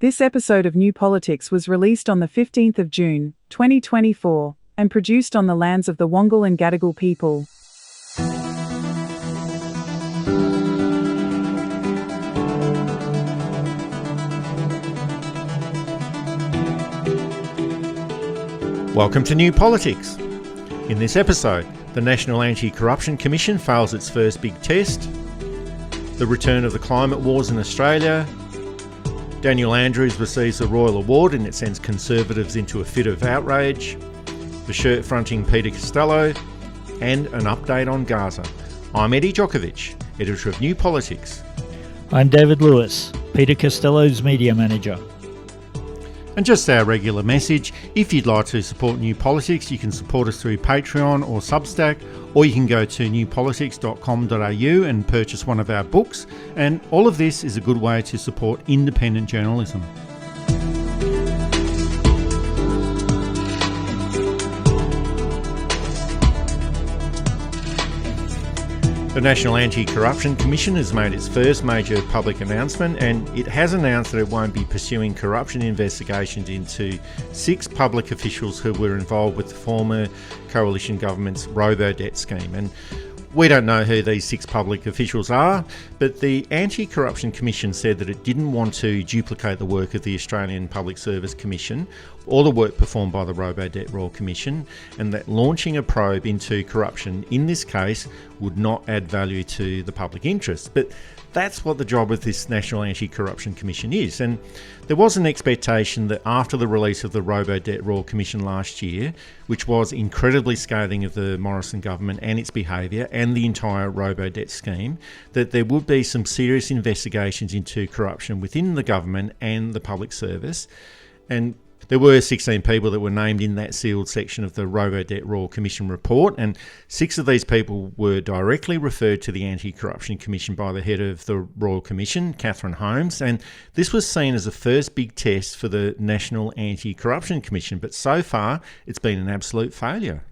This episode of New Politics was released on the 15th of June, 2024, and produced on the lands of the Wangal and Gadigal people. Welcome to New Politics. In this episode, the National Anti-Corruption Commission fails its first big test, the return of the climate wars in Australia, Daniel Andrews receives a Royal Award and it sends Conservatives into a fit of outrage, the shirt-fronting Peter Costello, and an update on Gaza. I'm Eddie Djokovic, editor of New Politics. I'm David Lewis, Peter Costello's media manager. And just our regular message, if you'd like to support New Politics, you can support us through Patreon or Substack, or you can go to newpolitics.com.au and purchase one of our books. And all of this is a good way to support independent journalism. The National Anti-Corruption Commission has made its first major public announcement, and it has announced that it won't be pursuing corruption investigations into 6 public officials who were involved with the former coalition government's Robodebt scheme. And we don't know who these 6 public officials are, but the Anti-Corruption Commission said that it didn't want to duplicate the work of the Australian Public Service Commission or the work performed by the Robodebt Royal Commission, and that launching a probe into corruption in this case would not add value to the public interest. But that's what the job of this National Anti-Corruption Commission is. And there was an expectation that after the release of the Robodebt Royal Commission last year, which was incredibly scathing of the Morrison government and its behaviour and the entire Robodebt scheme, that there would be some serious investigations into corruption within the government and the public service. And there were 16 people that were named in that sealed section of the Robodebt Royal Commission report, and 6 of these people were directly referred to the Anti-Corruption Commission by the head of the Royal Commission, Catherine Holmes, and this was seen as a first big test for the National Anti-Corruption Commission, but so far it's been an absolute failure.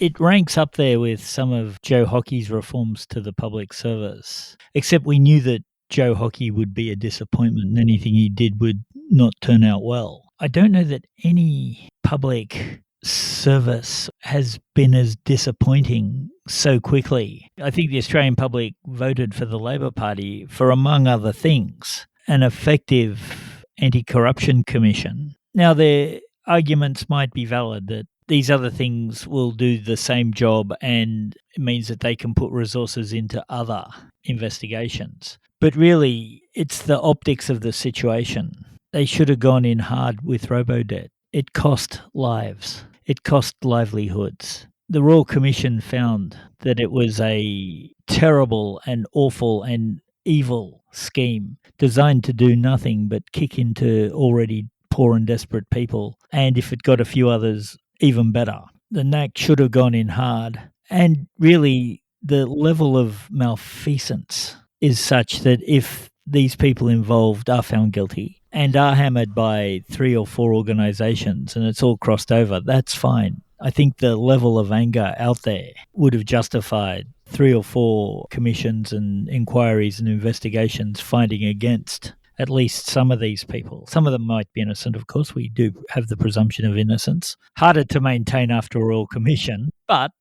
It ranks up there with some of Joe Hockey's reforms to the public service, except we knew that Joe Hockey would be a disappointment and anything he did would not turn out well. I don't know that any public service has been as disappointing so quickly. I think the Australian public voted for the Labor Party for, among other things, an effective anti-corruption commission. Now, their arguments might be valid that these other things will do the same job and it means that they can put resources into other investigations. But really, it's the optics of the situation. They should have gone in hard with Robodebt. It cost lives. It cost livelihoods. The Royal Commission found that it was a terrible and awful and evil scheme designed to do nothing but kick into already poor and desperate people. And if it got a few others, even better. The NACC should have gone in hard. And really, the level of malfeasance is such that if these people involved are found guilty and are hammered by 3 or 4 organisations and it's all crossed over, that's fine. I think the level of anger out there would have justified 3 or 4 commissions and inquiries and investigations finding against at least some of these people. Some of them might be innocent, of course. We do have the presumption of innocence. Harder to maintain after a Royal Commission, but,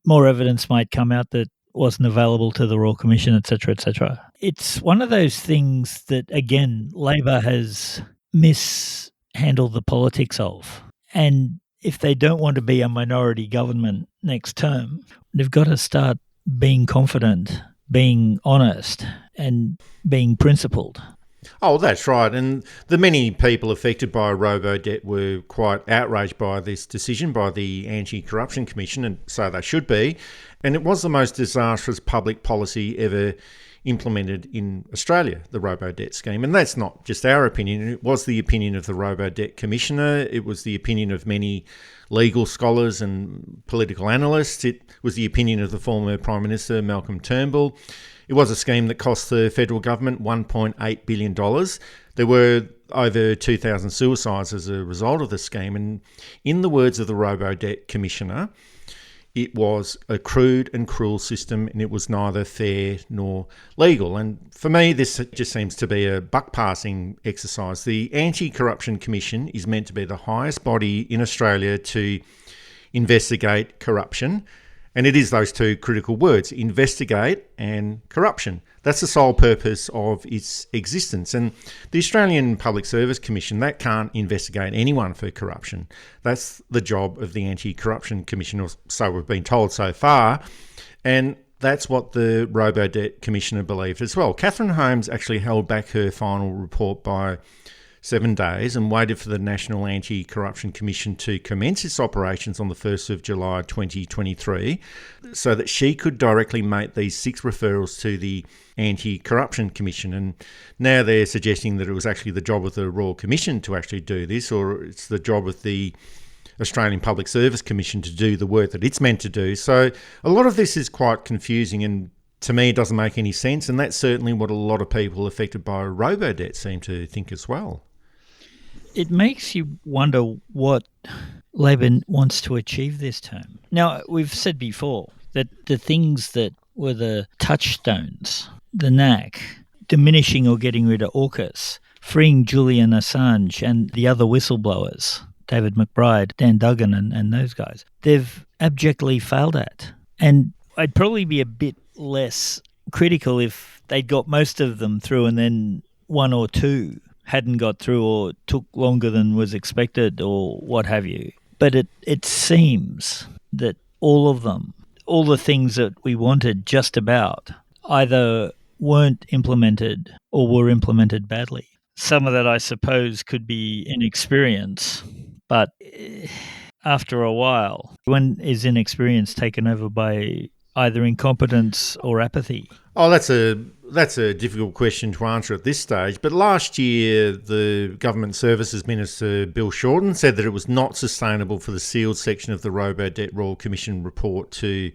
more evidence might come out that wasn't available to the Royal Commission, etc., etc. It's one of those things that, again, Labor has mishandled the politics of. And if they don't want to be a minority government next term, they've got to start being confident, being honest, and being principled. Oh, that's right. And the many people affected by Robodebt were quite outraged by this decision by the Anti-Corruption Commission, and so they should be. And it was the most disastrous public policy ever implemented in Australia, the Robodebt scheme. And that's not just our opinion. It was the opinion of the Robodebt Commissioner. It was the opinion of many legal scholars and political analysts. It was the opinion of the former Prime Minister, Malcolm Turnbull. It was a scheme that cost the federal government $1.8 billion. There were over 2,000 suicides as a result of the scheme. And in the words of the Robodebt Commissioner, it was a crude and cruel system, and it was neither fair nor legal. And for me, this just seems to be a buck-passing exercise. The Anti-Corruption Commission is meant to be the highest body in Australia to investigate corruption. And it is those two critical words, investigate and corruption. That's the sole purpose of its existence. And the Australian Public Service Commission, that can't investigate anyone for corruption. That's the job of the Anti-Corruption Commission, or so we've been told so far. And that's what the Robodebt Commissioner believed as well. Catherine Holmes actually held back her final report by 7 days and waited for the National Anti-Corruption Commission to commence its operations on the 1st of July 2023 so that she could directly make these 6 referrals to the Anti-Corruption Commission. And now they're suggesting that it was actually the job of the Royal Commission to actually do this, or it's the job of the Australian Public Service Commission to do the work that it's meant to do. So a lot of this is quite confusing, and to me it doesn't make any sense, and that's certainly what a lot of people affected by Robodebt seem to think as well. It makes you wonder what Labor wants to achieve this term. Now, we've said before that the things that were the touchstones, the NACC, diminishing or getting rid of AUKUS, freeing Julian Assange and the other whistleblowers, David McBride, Dan Duggan and those guys, they've abjectly failed at. And I'd probably be a bit less critical if they'd got most of them through and then one or two hadn't got through or took longer than was expected or what have you. But it seems that all of them, all the things that we wanted just about, either weren't implemented or were implemented badly. Some of that, I suppose, could be inexperience, but after a while, when is inexperience taken over by either incompetence or apathy? Oh, that's a difficult question to answer at this stage. But last year, the Government Services Minister, Bill Shorten, said that it was not sustainable for the sealed section of the Robodebt Royal Commission report to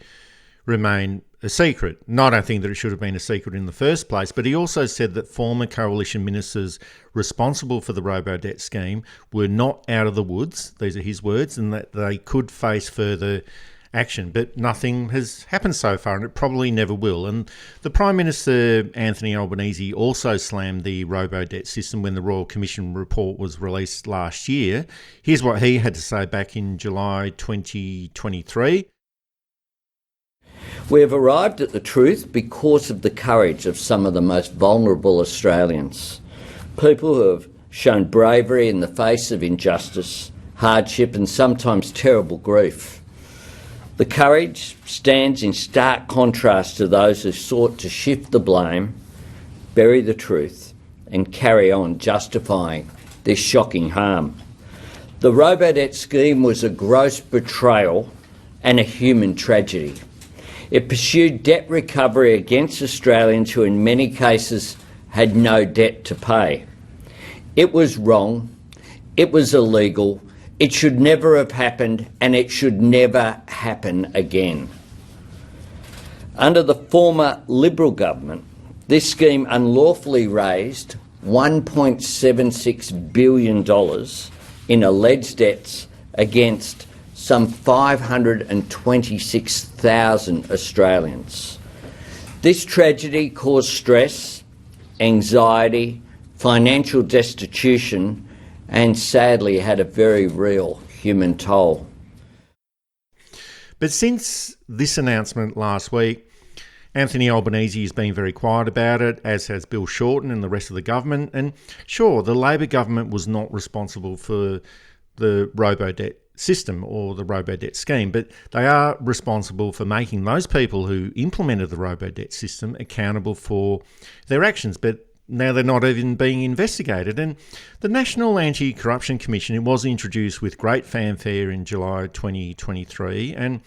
remain a secret. And I don't think that it should have been a secret in the first place, but he also said that former coalition ministers responsible for the Robodebt scheme were not out of the woods, these are his words, and that they could face further action, but nothing has happened so far, and it probably never will. And the Prime Minister, Anthony Albanese, also slammed the Robodebt system when the Royal Commission report was released last year. Here's what he had to say back in July 2023. We have arrived at the truth because of the courage of some of the most vulnerable Australians, people who have shown bravery in the face of injustice, hardship and sometimes terrible grief. The courage stands in stark contrast to those who sought to shift the blame, bury the truth and carry on justifying this shocking harm. The Robodebt scheme was a gross betrayal and a human tragedy. It pursued debt recovery against Australians who in many cases had no debt to pay. It was wrong, it was illegal, it should never have happened, and it should never happen again. Under the former Liberal government, this scheme unlawfully raised $1.76 billion in alleged debts against some 526,000 Australians. This tragedy caused stress, anxiety, financial destitution, and sadly had a very real human toll. But since this announcement last week, Anthony Albanese has been very quiet about it, as has Bill Shorten and the rest of the government. And sure, the Labor government was not responsible for the Robodebt system or the Robodebt scheme, but they are responsible for making those people who implemented the Robodebt system accountable for their actions. But now they're not even being investigated. And the National Anti-Corruption Commission, it was introduced with great fanfare in July 2023. And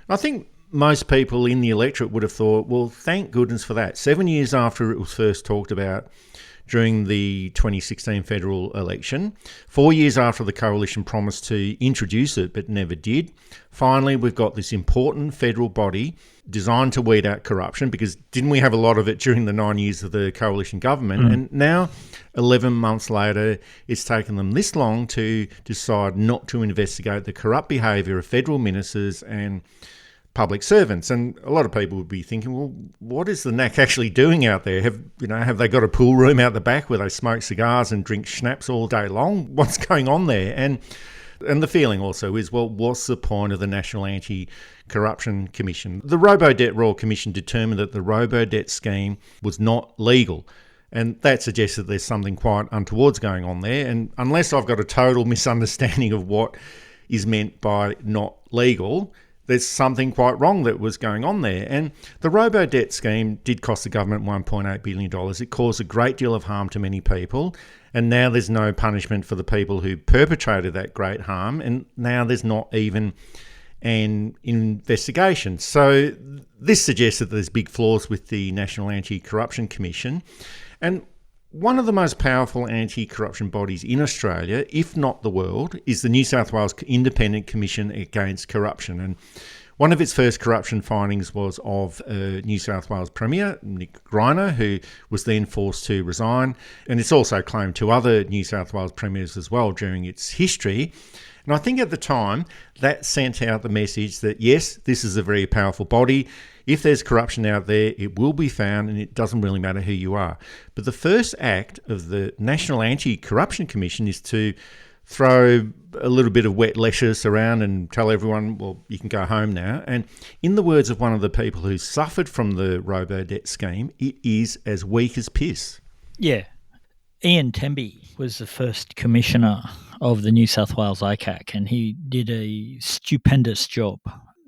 I think most people in the electorate would have thought, well, thank goodness for that. 7 years after it was first talked about during the 2016 federal election, 4 years after the coalition promised to introduce it but never did, finally we've got this important federal body designed to weed out corruption, because didn't we have a lot of it during the 9 years of the coalition government? And now, 11 months later, it's taken them this long to decide not to investigate the corrupt behaviour of federal ministers and public servants. And a lot of people would be thinking, well, what is the NACC actually doing out there? Have they got a pool room out the back where they smoke cigars and drink schnapps all day long? What's going on there? And the feeling also is, well, what's the point of the National Anti-Corruption Commission? The Robodebt Royal Commission determined that the Robodebt scheme was not legal. And that suggests that there's something quite untowards going on there. And unless I've got a total misunderstanding of what is meant by not legal, there's something quite wrong that was going on there. And the Robodebt scheme did cost the government $1.8 billion. It caused a great deal of harm to many people. And now there's no punishment for the people who perpetrated that great harm. And now there's not even an investigation. So this suggests that there's big flaws with the National Anti-Corruption Commission. And one of the most powerful anti-corruption bodies in Australia, if not the world, is the New South Wales Independent Commission Against Corruption. And one of its first corruption findings was of New South Wales Premier, Nick Greiner, who was then forced to resign. And it's also claimed to other New South Wales premiers as well during its history. And I think at the time that sent out the message that, yes, this is a very powerful body. If there's corruption out there, it will be found, and it doesn't really matter who you are. But the first act of the National Anti-Corruption Commission is to throw a little bit of wet lettuce around and tell everyone, well, you can go home now. And in the words of one of the people who suffered from the Robodebt scheme, it is as weak as piss. Yeah. Ian Temby was the first commissioner of the New South Wales ICAC, and he did a stupendous job.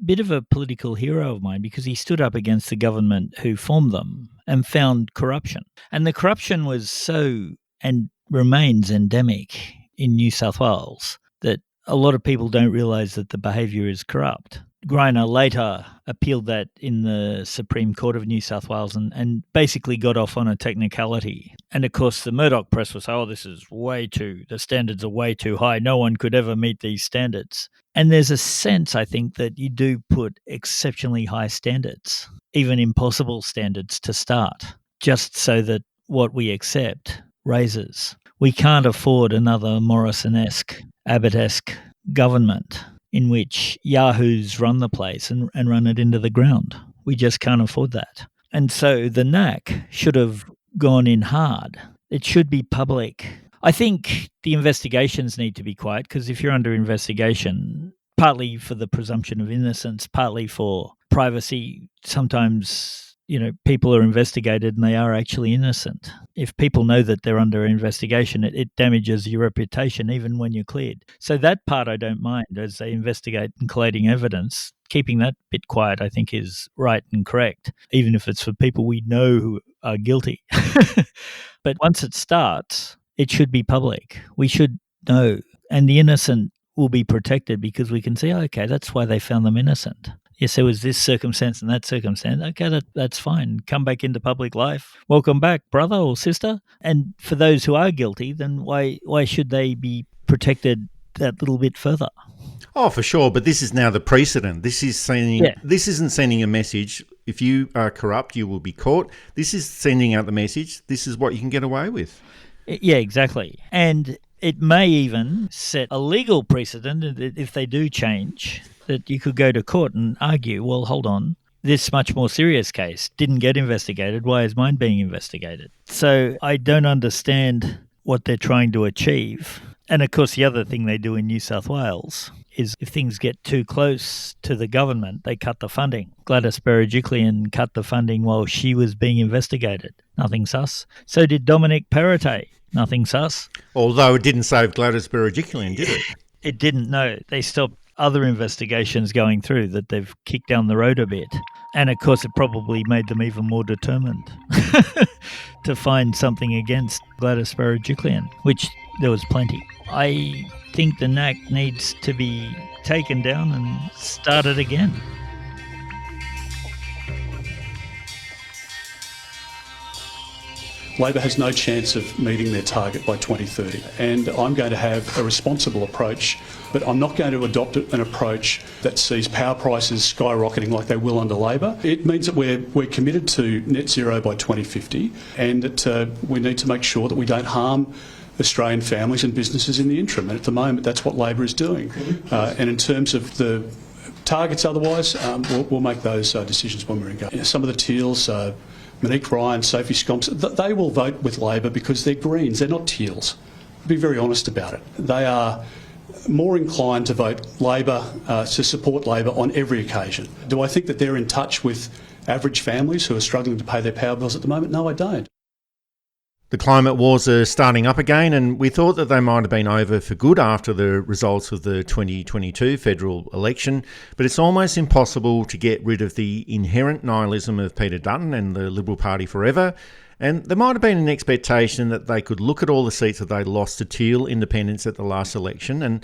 Bit of a political hero of mine, because he stood up against the government who formed them and found corruption. And the corruption was so, and remains endemic in New South Wales, that a lot of people don't realise that the behaviour is corrupt. Greiner later appealed that in the Supreme Court of New South Wales and basically got off on a technicality. And of course the Murdoch press was, the standards are way too high. No one could ever meet these standards. And there's a sense, I think, that you do put exceptionally high standards, even impossible standards to start, just so that what we accept raises. We can't afford another Morrison-esque, Abbott-esque government in which yahoos run the place and run it into the ground. We just can't afford that. And so the NACC should have gone in hard. It should be public. I think the investigations need to be quiet, because if you're under investigation, partly for the presumption of innocence, partly for privacy, sometimes people are investigated and they are actually innocent. If people know that they're under investigation, it damages your reputation even when you're cleared. So that part I don't mind, as they investigate and collating evidence. Keeping that bit quiet, I think, is right and correct, even if it's for people we know who are guilty. But once it starts, it should be public. We should know. And the innocent will be protected, because we can see, okay, that's why they found them innocent. Yes, there was this circumstance and that circumstance. Okay, that's fine. Come back into public life. Welcome back, brother or sister. And for those who are guilty, then why should they be protected that little bit further? Oh, for sure. But this is now the precedent. This isn't sending a message. If you are corrupt, you will be caught. This is sending out the message. This is what you can get away with. Yeah, exactly. And it may even set a legal precedent if they do change, that you could go to court and argue, well, hold on, this much more serious case didn't get investigated. Why is mine being investigated? So I don't understand what they're trying to achieve. And of course, the other thing they do in New South Wales is if things get too close to the government, they cut the funding. Gladys Berejiklian cut the funding while she was being investigated. Nothing sus. So did Dominic Perrottet. Nothing sus. Although it didn't save Gladys Berejiklian, did it? It didn't, no. They stopped other investigations going through that they've kicked down the road a bit. And of course, it probably made them even more determined to find something against Gladys Berejiklian, which there was plenty. I think the NACC needs to be taken down and started again. Labor has no chance of meeting their target by 2030, and I'm going to have a responsible approach, but I'm not going to adopt an approach that sees power prices skyrocketing like they will under Labor. It means that we're committed to net zero by 2050, and that we need to make sure that we don't harm Australian families and businesses in the interim, and at the moment that's what Labor is doing. And in terms of the targets otherwise, we'll make those decisions when we're engaged. Some of the Teals, Monique Ryan, Sophie Scomps, they will vote with Labor because they're Greens, they're not Teals. Be very honest about it. They are more inclined to vote Labor, to support Labor on every occasion. Do I think that they're in touch with average families who are struggling to pay their power bills at the moment? No, I don't. The climate wars are starting up again, and we thought that they might have been over for good after the results of the 2022 federal election, but it's almost impossible to get rid of the inherent nihilism of Peter Dutton and the Liberal Party forever. And there might have been an expectation that they could look at all the seats that they lost to Teal independents at the last election, and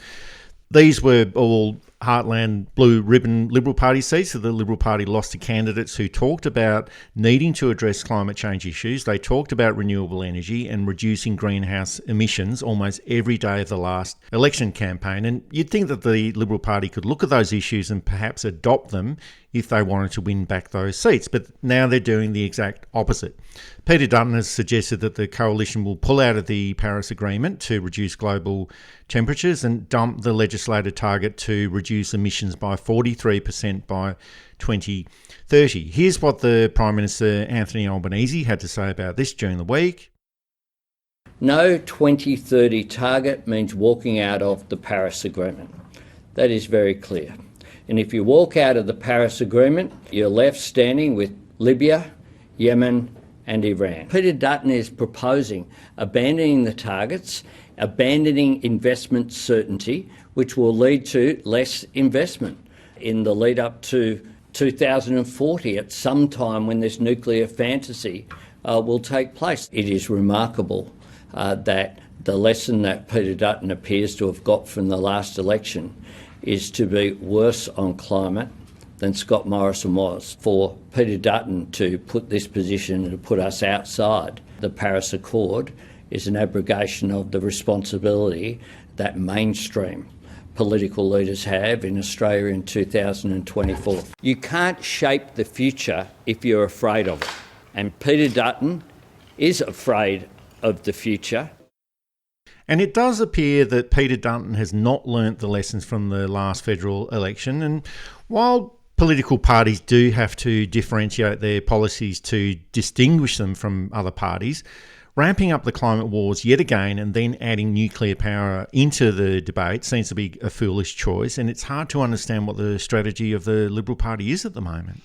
these were all heartland blue ribbon Liberal Party seats that the Liberal Party lost to candidates who talked about needing to address climate change issues. They talked about renewable energy and reducing greenhouse emissions almost every day of the last election campaign. And you'd think that the Liberal Party could look at those issues and perhaps adopt them if they wanted to win back those seats. But now they're doing the exact opposite. Peter Dutton has suggested that the coalition will pull out of the Paris Agreement to reduce global temperatures and dump the legislated target to reduce emissions by 43% by 2030. Here's what the Prime Minister Anthony Albanese had to say about this during the week. No 2030 target means walking out of the Paris Agreement. That is very clear. And if you walk out of the Paris Agreement, you're left standing with Libya, Yemen and Iran. Peter Dutton is proposing abandoning the targets, abandoning investment certainty, which will lead to less investment in the lead up to 2040 at some time when this nuclear fantasy will take place. It is remarkable that the lesson that Peter Dutton appears to have got from the last election is to be worse on climate than Scott Morrison was. For Peter Dutton to put this position and to put us outside the Paris Accord is an abrogation of the responsibility that mainstream political leaders have in Australia in 2024. You can't shape the future if you're afraid of it. And Peter Dutton is afraid of the future. And it does appear that Peter Dutton has not learnt the lessons from the last federal election. And while political parties do have to differentiate their policies to distinguish them from other parties, ramping up the climate wars yet again and then adding nuclear power into the debate seems to be a foolish choice. And it's hard to understand what the strategy of the Liberal Party is at the moment.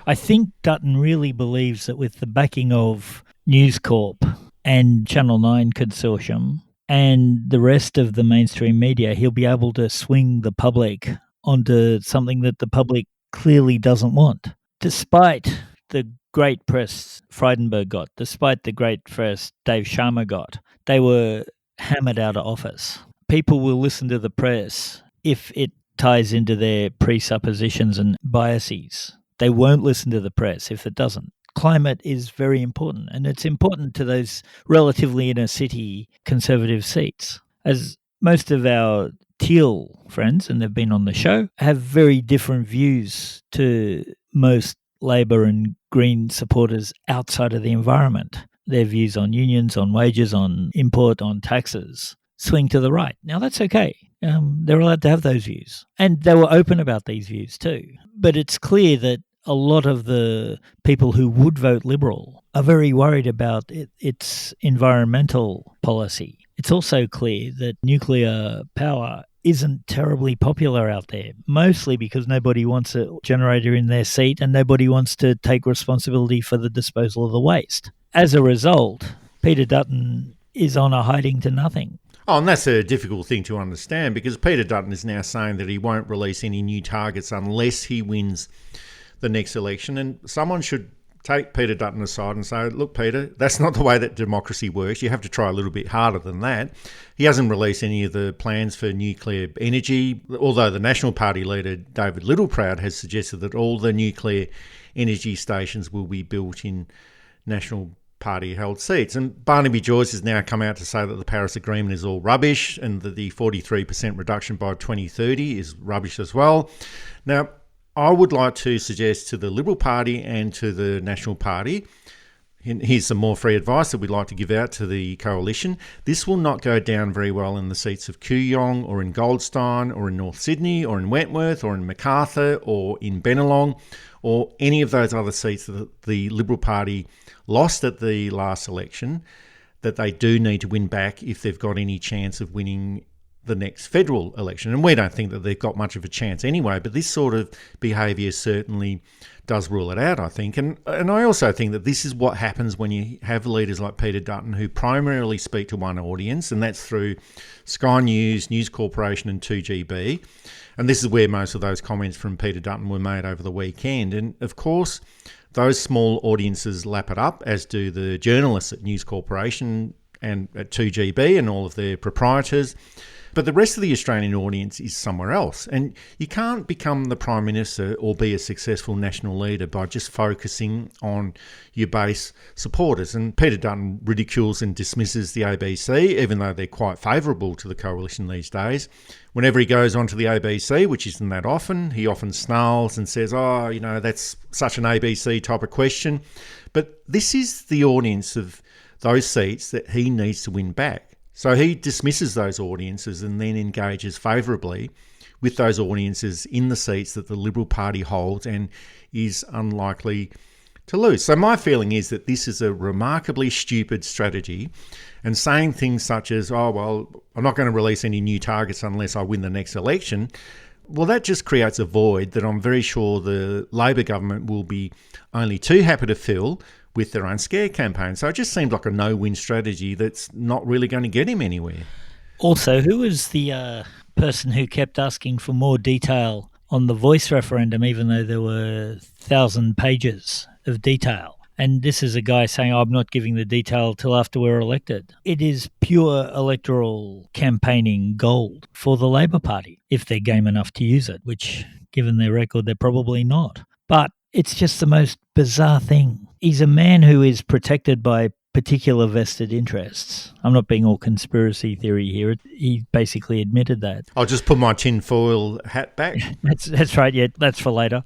I think Dutton really believes that with the backing of News Corp and Channel 9 consortium and the rest of the mainstream media, he'll be able to swing the public onto something that the public clearly doesn't want. Despite the great press Frydenberg got, despite the great press Dave Sharma got, they were hammered out of office. People will listen to the press if it ties into their presuppositions and biases. They won't listen to the press if it doesn't. Climate is very important, and it's important to those relatively inner city conservative seats. As most of our Teal friends, and they've been on the show, have very different views to most Labor and Green supporters outside of the environment. Their views on unions, on wages, on import, on taxes swing to the right. Now, that's okay. They're allowed to have those views. And they were open about these views too. But it's clear that a lot of the people who would vote Liberal are very worried about its environmental policy. It's also clear that nuclear power isn't terribly popular out there, mostly because nobody wants a generator in their seat and nobody wants to take responsibility for the disposal of the waste. As a result, Peter Dutton is on a hiding to nothing. Oh, and that's a difficult thing to understand because Peter Dutton is now saying that he won't release any new targets unless he wins the next election. And someone should take Peter Dutton aside and say, look, Peter, that's not the way that democracy works. You have to try a little bit harder than that. He hasn't released any of the plans for nuclear energy, although the National Party leader, David Littleproud, has suggested that all the nuclear energy stations will be built in National Party-held seats. And Barnaby Joyce has now come out to say that the Paris Agreement is all rubbish and that the 43% reduction by 2030 is rubbish as well. Now, I would like to suggest to the Liberal Party and to the National Party, and here's some more free advice that we'd like to give out to the coalition. This will not go down very well in the seats of Kooyong or in Goldstein or in North Sydney or in Wentworth or in Macarthur or in Bennelong or any of those other seats that the Liberal Party lost at the last election, that they do need to win back if they've got any chance of winning the next federal election. And we don't think that they've got much of a chance anyway, but this sort of behaviour certainly does rule it out, I think. And I also think that this is what happens when you have leaders like Peter Dutton who primarily speak to one audience, and that's through Sky News, News Corporation and 2GB. And this is where most of those comments from Peter Dutton were made over the weekend. And of course, those small audiences lap it up, as do the journalists at News Corporation and at 2GB and all of their proprietors. But the rest of the Australian audience is somewhere else. And you can't become the Prime Minister or be a successful national leader by just focusing on your base supporters. And Peter Dutton ridicules and dismisses the ABC, even though they're quite favourable to the coalition these days. Whenever he goes onto the ABC, which isn't that often, he often snarls and says, oh, you know, that's such an ABC type of question. But this is the audience of those seats that he needs to win back. So he dismisses those audiences and then engages favourably with those audiences in the seats that the Liberal Party holds and is unlikely to lose. So my feeling is that this is a remarkably stupid strategy, and saying things such as, oh, well, I'm not going to release any new targets unless I win the next election, well, that just creates a void that I'm very sure the Labor government will be only too happy to fill with their own scare campaign. So it just seems like a no-win strategy that's not really going to get him anywhere. Also, who was the person who kept asking for more detail on the voice referendum, even though there were 1,000 pages of detail? And this is a guy saying, oh, I'm not giving the detail till after we're elected. It is pure electoral campaigning gold for the Labor Party, if they're game enough to use it, which, given their record, they're probably not. But it's just the most bizarre thing. He's a man who is protected by particular vested interests. I'm not being all conspiracy theory here. He basically admitted that. I'll just put my tinfoil hat back. That's right. Yeah, that's for later.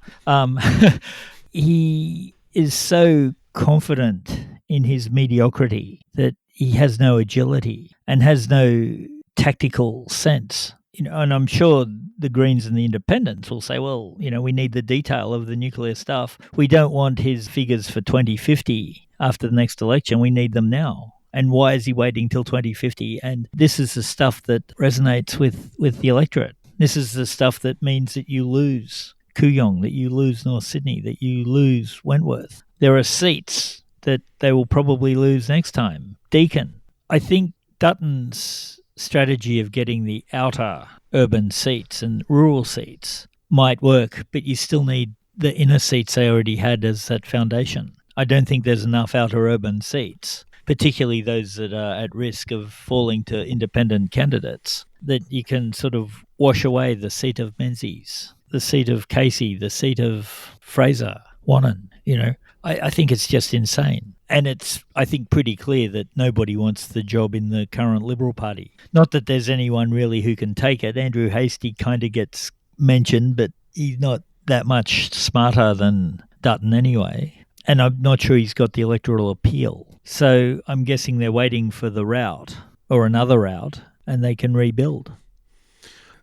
He is so confident in his mediocrity that he has no agility and has no tactical sense. You know, and I'm sure the Greens and the Independents will say, well, you know, we need the detail of the nuclear stuff. We don't want his figures for 2050 after the next election. We need them now. And why is he waiting till 2050? And this is the stuff that resonates with the electorate. This is the stuff that means that you lose Kooyong, that you lose North Sydney, that you lose Wentworth. There are seats that they will probably lose next time. Deakin. I think Dutton's strategy of getting the outer urban seats and rural seats might work, but you still need the inner seats they already had as that foundation. I don't think there's enough outer urban seats, particularly those that are at risk of falling to independent candidates, that you can sort of wash away the seat of Menzies, the seat of Casey, the seat of Fraser, Wannon, you know. I think it's just insane. And it's, I think, pretty clear that nobody wants the job in the current Liberal Party. Not that there's anyone really who can take it. Andrew Hastie kind of gets mentioned, but he's not that much smarter than Dutton anyway. And I'm not sure he's got the electoral appeal. So I'm guessing they're waiting for the route or another route, and they can rebuild.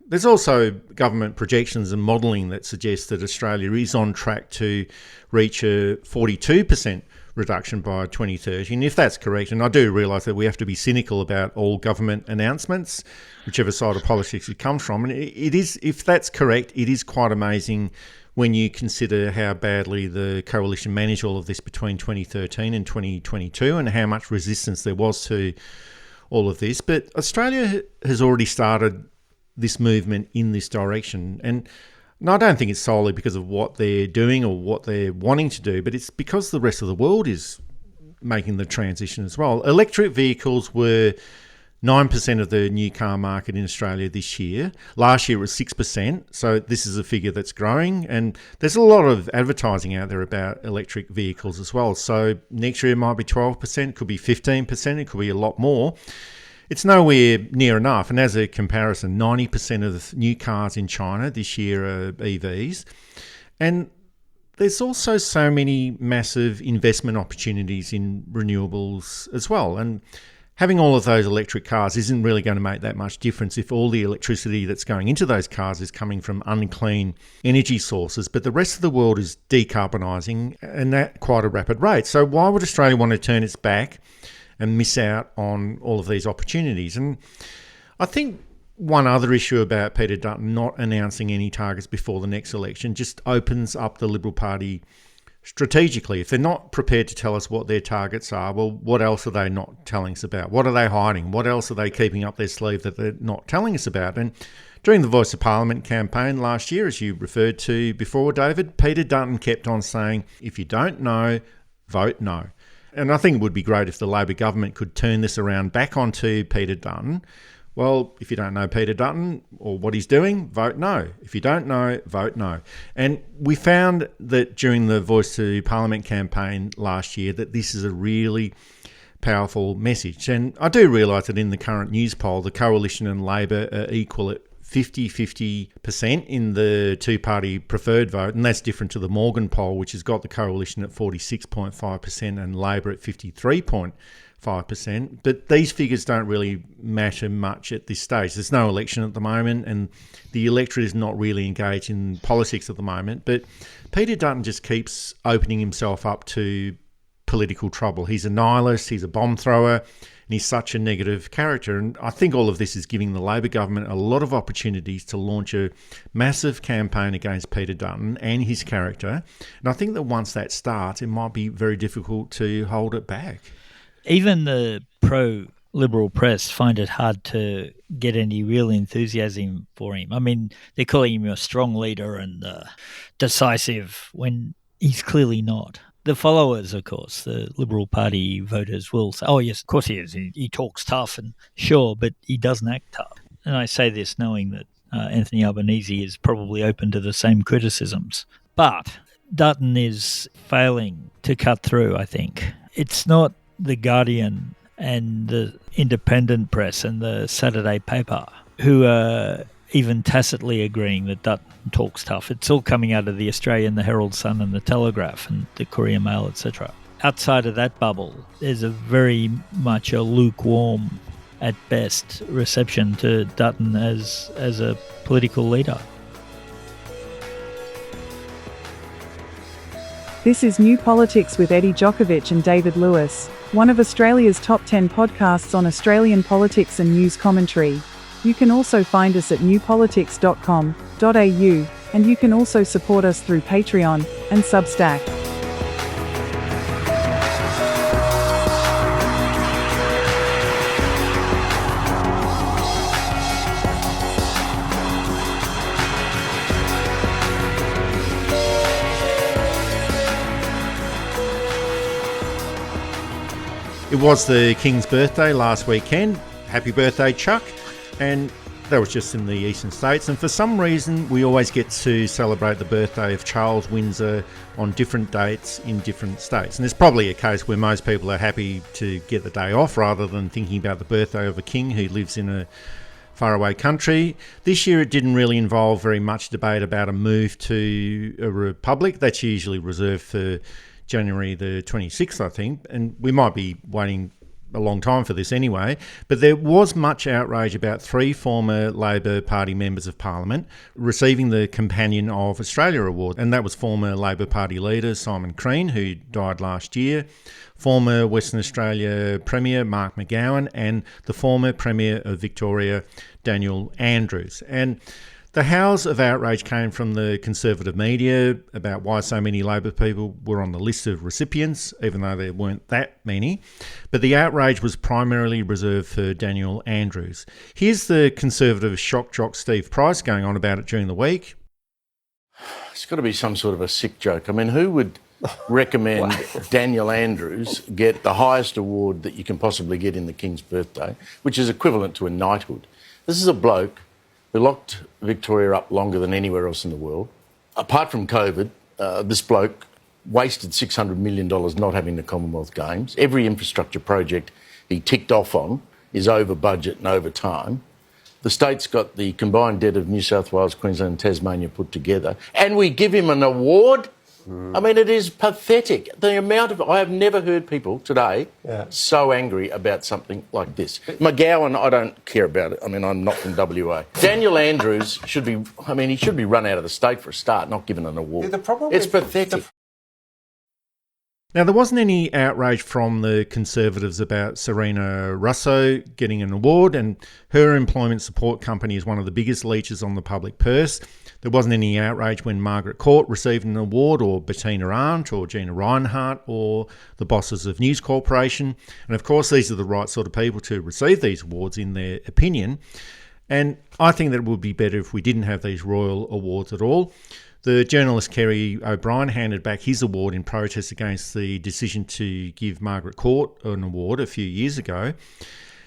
There's also government projections and modelling that suggests that Australia is on track to reach a 42% reduction by 2030. And if that's correct, and I do realise that we have to be cynical about all government announcements, whichever side of politics it comes from, and it is, if that's correct, it is quite amazing when you consider how badly the coalition managed all of this between 2013 and 2022 and how much resistance there was to all of this. But Australia has already started this movement in this direction. And I don't think it's solely because of what they're doing or what they're wanting to do, but it's because the rest of the world is making the transition as well. Electric vehicles were 9% of the new car market in Australia this year. Last year it was 6%, so this is a figure that's growing. And there's a lot of advertising out there about electric vehicles as well. So next year it might be 12%, could be 15%, it could be a lot more. It's nowhere near enough. And as a comparison, 90% of the new cars in China this year are EVs. And there's also so many massive investment opportunities in renewables as well. And having all of those electric cars isn't really going to make that much difference if all the electricity that's going into those cars is coming from unclean energy sources. But the rest of the world is decarbonising, and at quite a rapid rate. So why would Australia want to turn its back and miss out on all of these opportunities? And I think one other issue about Peter Dutton not announcing any targets before the next election just opens up the Liberal Party strategically. If they're not prepared to tell us what their targets are, well, what else are they not telling us about? What are they hiding? What else are they keeping up their sleeve that they're not telling us about? And during the Voice of Parliament campaign last year, as you referred to before, David, Peter Dutton kept on saying, if you don't know, vote no. And I think it would be great if the Labor government could turn this around back onto Peter Dutton. Well, if you don't know Peter Dutton or what he's doing, vote no. If you don't know, vote no. And we found that during the Voice to Parliament campaign last year that this is a really powerful message. And I do realise that in the current news poll, the Coalition and Labor are equal at 50% in the two-party preferred vote, and that's different to the Morgan poll, which has got the Coalition at 46.5% and Labor at 53.5%. But these figures don't really matter much at this stage. There's no election at the moment, and the electorate is not really engaged in politics at the moment. But Peter Dutton just keeps opening himself up to political trouble. He's a nihilist, he's a bomb thrower, and he's such a negative character. And I think all of this is giving the Labor government a lot of opportunities to launch a massive campaign against Peter Dutton and his character. And I think that once that starts, it might be very difficult to hold it back. Even the pro-Liberal press find it hard to get any real enthusiasm for him. I mean, they're calling him a strong leader and decisive when he's clearly not. The followers, of course, the Liberal Party voters will say, oh, yes, of course he is. He talks tough, and sure, but he doesn't act tough. And I say this knowing that Anthony Albanese is probably open to the same criticisms. But Dutton is failing to cut through, I think. It's not The Guardian and the Independent Press and the Saturday paper who are even tacitly agreeing that Dutton talks tough. It's all coming out of the Australian, the Herald Sun and the Telegraph and the Courier Mail, etc. Outside of that bubble, there's a very much a lukewarm, at best, reception to Dutton as a political leader. This is New Politics with Eddie Djokovic and David Lewis, one of Australia's top 10 podcasts on Australian politics and news commentary. You can also find us at newpolitics.com.au, and you can also support us through Patreon and Substack. It was the King's birthday last weekend. Happy birthday, Chuck. And that was just in the eastern states. And for some reason, we always get to celebrate the birthday of Charles Windsor on different dates in different states. And there's probably a case where most people are happy to get the day off rather than thinking about the birthday of a king who lives in a faraway country. This year it didn't really involve very much debate about a move to a republic. That's usually reserved for January the 26th, I think, and we might be waiting a long time for this anyway, but there was much outrage about 3 former Labor Party members of Parliament receiving the Companion of Australia Award, and that was former Labor Party leader Simon Crean, who died last year, former Western Australia Premier Mark McGowan, and the former Premier of Victoria, Daniel Andrews. And the howls of outrage came from the conservative media about why so many Labor people were on the list of recipients, even though there weren't that many. But the outrage was primarily reserved for Daniel Andrews. Here's the conservative shock jock Steve Price going on about it during the week. It's got to be some sort of a sick joke. I mean, who would recommend Daniel Andrews get the highest award that you can possibly get in the King's birthday, which is equivalent to a knighthood? This is a bloke who locked Victoria up longer than anywhere else in the world. Apart from COVID, this bloke wasted $600 million not having the Commonwealth Games. Every infrastructure project he ticked off on is over budget and over time. The state's got the combined debt of New South Wales, Queensland and Tasmania put together, and we give him an award? I mean, it is pathetic. The amount of... I have never heard people today so angry about something like this. McGowan, I don't care about it. I mean, I'm not from WA. Daniel Andrews should be... I mean, he should be run out of the state for a start, not given an award. Yeah, the problem it's with pathetic. Now, there wasn't any outrage from the Conservatives about Serena Russo getting an award, and her employment support company is one of the biggest leeches on the public purse. There wasn't any outrage when Margaret Court received an award, or Bettina Arndt, or Gina Reinhardt, or the bosses of News Corporation. And of course, these are the right sort of people to receive these awards in their opinion. And I think that it would be better if we didn't have these royal awards at all. The journalist Kerry O'Brien handed back his award in protest against the decision to give Margaret Court an award a few years ago.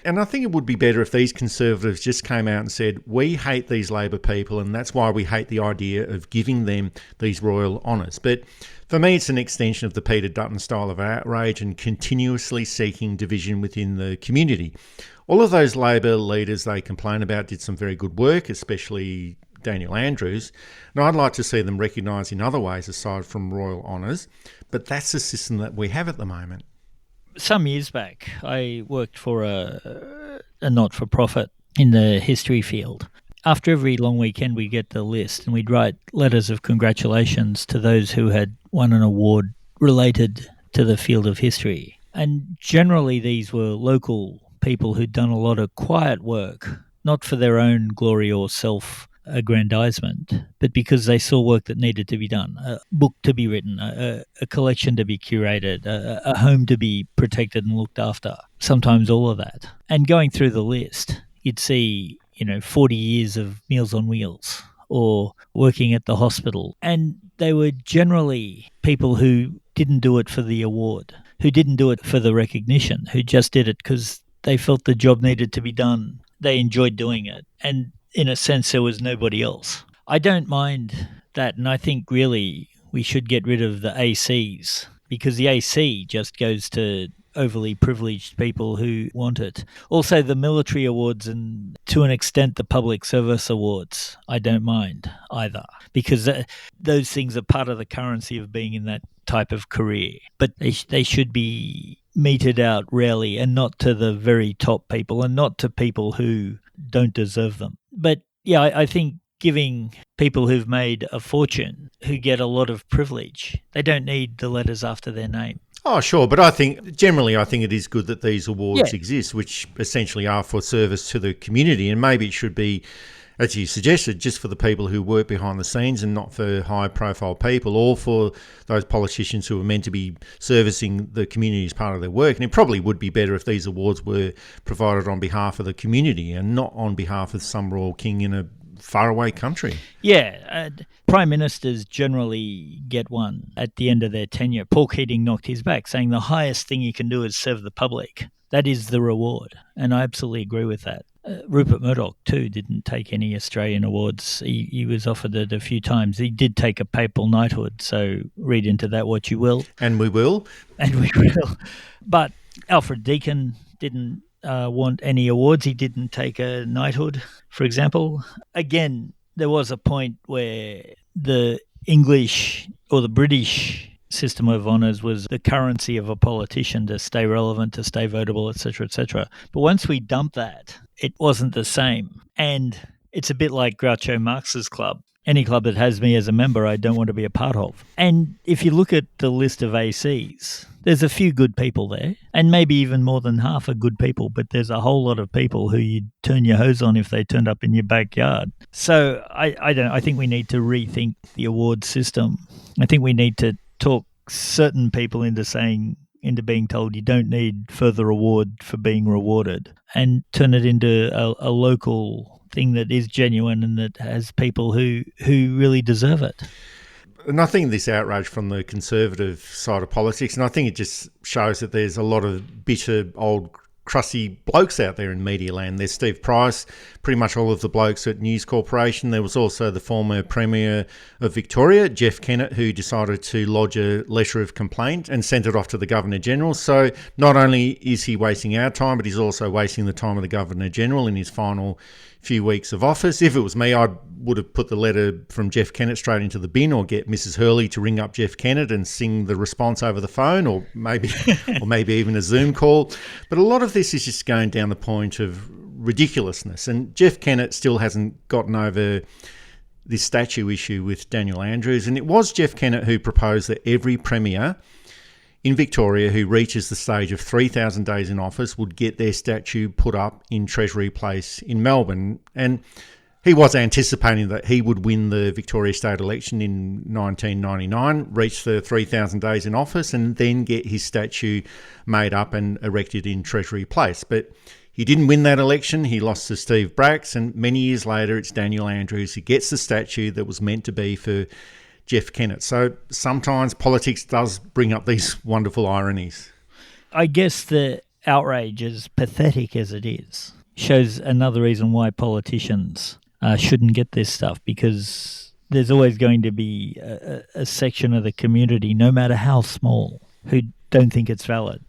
And I think it would be better if these Conservatives just came out and said, we hate these Labor people and that's why we hate the idea of giving them these royal honours. But for me, it's an extension of the Peter Dutton style of outrage and continuously seeking division within the community. All of those Labor leaders they complain about did some very good work, especially Daniel Andrews. Now, I'd like to see them recognised in other ways aside from royal honours, but that's the system that we have at the moment. Some years back, I worked for a not-for-profit in the history field. After every long weekend, we'd get the list and we'd write letters of congratulations to those who had won an award related to the field of history. And generally, these were local people who'd done a lot of quiet work, not for their own glory or self-aggrandizement, but because they saw work that needed to be done, a book to be written, a collection to be curated, a home to be protected and looked after, sometimes all of that. And going through the list, you'd see, 40 years of Meals on Wheels or working at the hospital. And they were generally people who didn't do it for the award, who didn't do it for the recognition, who just did it because they felt the job needed to be done. They enjoyed doing it. And in a sense, there was nobody else. I don't mind that, and I think really we should get rid of the ACs, because the AC just goes to overly privileged people who want it. Also, the military awards and, to an extent, the public service awards, I don't mind either, because those things are part of the currency of being in that type of career. But they should be meted out rarely, and not to the very top people, and not to people who don't deserve them. But yeah, I think giving people who've made a fortune, who get a lot of privilege, they don't need the letters after their name. Oh, sure. But I think it is good that these awards exist, which essentially are for service to the community. And maybe it should be, as you suggested, just for the people who work behind the scenes and not for high-profile people, or for those politicians who are meant to be servicing the community as part of their work. And it probably would be better if these awards were provided on behalf of the community and not on behalf of some royal king in a faraway country. Yeah, prime ministers generally get one at the end of their tenure. Paul Keating knocked his back, saying the highest thing you can do is serve the public. That is the reward, and I absolutely agree with that. Rupert Murdoch, too, didn't take any Australian awards. He was offered it a few times. He did take a papal knighthood, so read into that what you will. And we will. And we will. But Alfred Deakin didn't want any awards. He didn't take a knighthood, for example. Again, there was a point where the English or the British system of honours was the currency of a politician to stay relevant, to stay votable, etc., etc. But once we dumped that, it wasn't the same. And it's a bit like Groucho Marx's club. Any club that has me as a member, I don't want to be a part of. And if you look at the list of ACs, there's a few good people there, and maybe even more than half are good people, but there's a whole lot of people who you'd turn your hose on if they turned up in your backyard. So I think we need to rethink the award system. I think we need to talk certain people into being told you don't need further award for being rewarded, and turn it into a local thing that is genuine and that has people who really deserve it. And I think this outrage from the Conservative side of politics, and I think it just shows that there's a lot of bitter old crusty blokes out there in media land. There's Steve Price, pretty much all of the blokes at News Corporation. There was also the former Premier of Victoria, Jeff Kennett, who decided to lodge a letter of complaint and sent it off to the Governor-General. So not only is he wasting our time, but he's also wasting the time of the Governor-General in his final few weeks of office. If it was me, I would have put the letter from Jeff Kennett straight into the bin, or get Mrs. Hurley to ring up Jeff Kennett and sing the response over the phone, or maybe even a Zoom call. But a lot of this is just going down the point of ridiculousness, and Jeff Kennett still hasn't gotten over this statue issue with Daniel Andrews. And it was Jeff Kennett who proposed that every Premier in Victoria who reaches the stage of 3,000 days in office would get their statue put up in Treasury Place in Melbourne. And he was anticipating that he would win the Victoria state election in 1999, reach the 3,000 days in office, and then get his statue made up and erected in Treasury Place. But he didn't win that election. He lost to Steve Bracks, and many years later it's Daniel Andrews who gets the statue that was meant to be for Jeff Kennett. So sometimes politics does bring up these wonderful ironies. I guess the outrage, as pathetic as it is, shows another reason why politicians shouldn't get this stuff, because there's always going to be a section of the community, no matter how small, who don't think it's valid.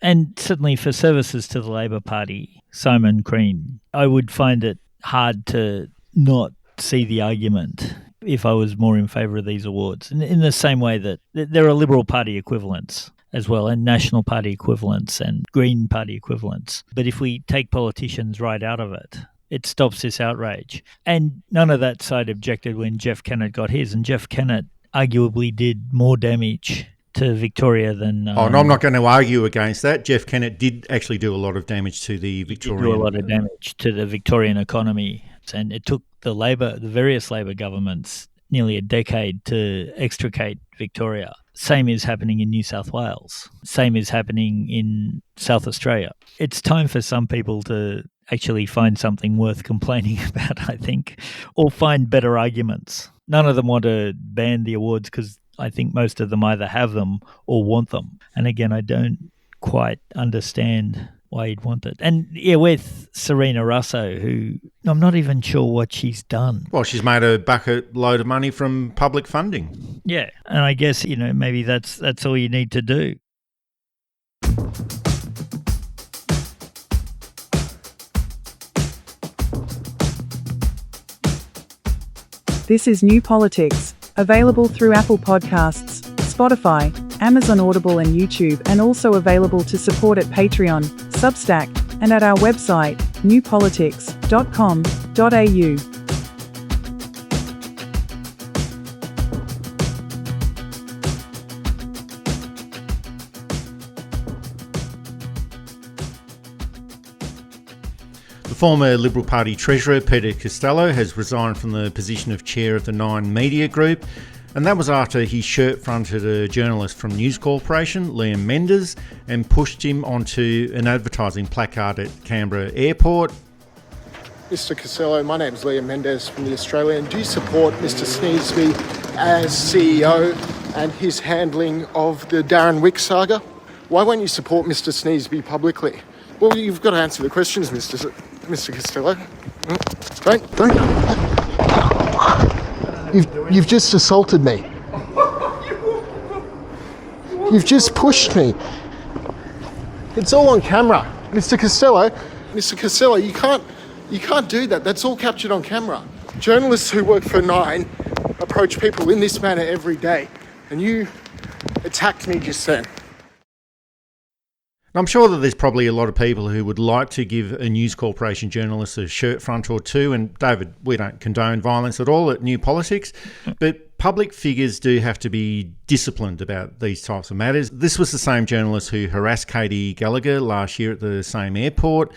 And certainly for services to the Labor Party, Simon Crean, I would find it hard to not see the argument if I was more in favour of these awards. In the same way that there are Liberal Party equivalents as well, and National Party equivalents and Green Party equivalents. But if we take politicians right out of it, it stops this outrage. And none of that side objected when Jeff Kennett got his, and Jeff Kennett arguably did more damage to Victoria than... and I'm not going to argue against that. Jeff Kennett did actually do a lot of damage to the Victorian... He did do a lot of damage to the Victorian economy, and it took the various Labor governments nearly a decade to extricate Victoria. Same is happening in New South Wales. Same is happening in South Australia. It's time for some people to actually find something worth complaining about, I think, or find better arguments. None of them want to ban the awards because I think most of them either have them or want them. And again, I don't quite understand why you'd want it. And yeah, with Serena Russo, who I'm not even sure what she's done. Well, she's made a bucket load of money from public funding. Yeah, and I guess, maybe that's all you need to do. This is New Politics, available through Apple Podcasts, Spotify, Amazon Audible and YouTube, and also available to support at Patreon, Substack, and at our website, newpolitics.com.au. The former Liberal Party Treasurer, Peter Costello, has resigned from the position of chair of the Nine Media Group, and that was after he shirt-fronted a journalist from News Corporation, Liam Mendes, and pushed him onto an advertising placard at Canberra Airport. Mr Costello, my name's Liam Mendes from The Australian. Do you support Mr Sneesby as CEO and his handling of the Darren Wick saga? Why won't you support Mr Sneesby publicly? Well, you've got to answer the questions, Mr Costello. Don't. You've just assaulted me. You've just pushed me. It's all on camera, Mr Costello. Mr Costello, you can't do that. That's all captured on camera. Journalists who work for Nine approach people in this manner every day, and you attacked me just then. I'm sure that there's probably a lot of people who would like to give a News Corporation journalist a shirt front or two. And David, we don't condone violence at all at New Politics, but public figures do have to be disciplined about these types of matters. This was the same journalist who harassed Katie Gallagher last year at the same airport.